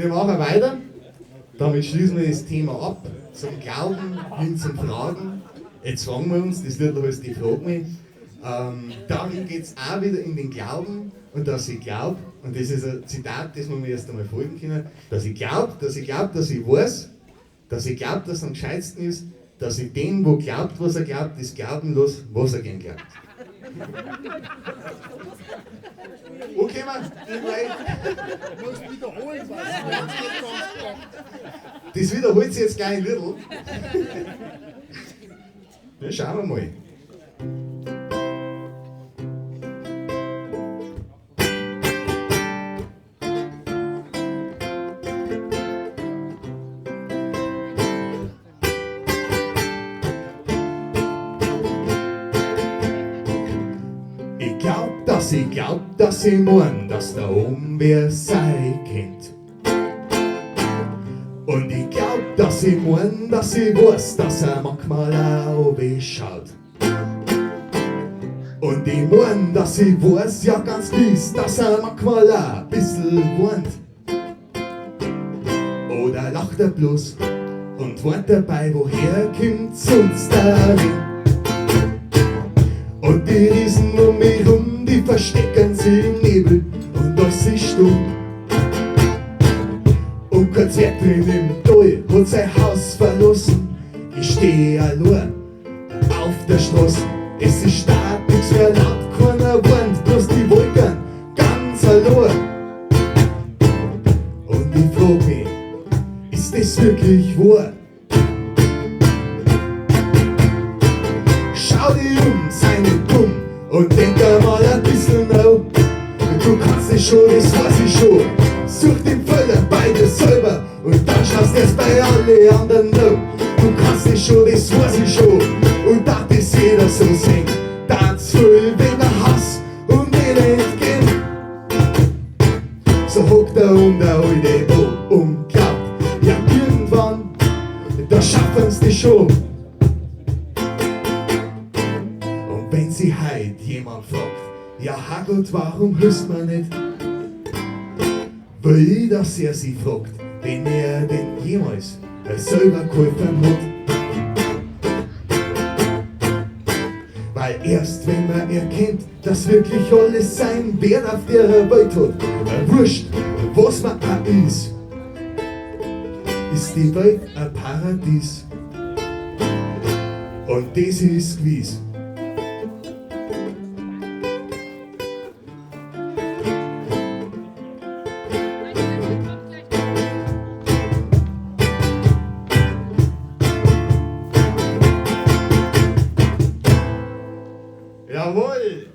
Wir machen weiter. Damit schließen wir das Thema ab. Zum Glauben hin zum Fragen. Jetzt fragen wir uns, das Lied heißt Die Frag mich. Darin geht es auch wieder in den Glauben und dass ich glaube, und das ist ein Zitat, das wir erst einmal folgen können, dass ich glaube, dass ich weiß, dass ich glaube, dass es am gescheitsten ist, dass ich den, wo glaubt, was er glaubt, das glauben lasse, was er gern glaubt. Okay, man, das wiederholt sich jetzt gleich ein Liedl. Ja, schauen wir mal. Ich glaub, dass ich mein, dass da oben wer sein kennt. Und ich glaub, dass ich mein, dass ich weiß, dass er manchmal auch schaut. Und ich mein, dass ich weiß, ja ganz gewiss, dass er manchmal auch ein bisschen weint. Oder lacht er bloß und weint dabei, woher kommt sonst der Wind. Und die Riesen um mich rum, die verstecken sich im Nebel und alles ist stumm. Und kein Zwerglein im Tal hat sein Haus verlassen. Ich stehe allein auf der Straße. Es ist stark, nichts mehr laut, keiner warnt, bloß die Wolken ganz allein. Und ich frag mich, ist das wirklich wahr? Schau dich sei nicht dumm und denk einmal ein bisschen nach. Du kannst es schon, das weiß ich schon. Such den Fehler bei dir selber und dann schaust du es bei allen anderen nach. Du kannst es schon, das weiß ich schon. Und da das jeder so singt, tanzt viel wegen Hass und Elend entgehen. So hockt er der alte Bo und glaubt, ja irgendwann, da schaffen's die schon. Wenn sie heut jemand fragt, ja Herrgott, warum hilft man nicht? Will, dass er sie fragt, wenn er denn jemals selber geholfen hat. Weil erst wenn man erkennt, dass wirklich alles seinen Wert auf der Welt hat, wurscht, was man auch ist die Welt ein Paradies. Und das ist gewiss. Jawohl!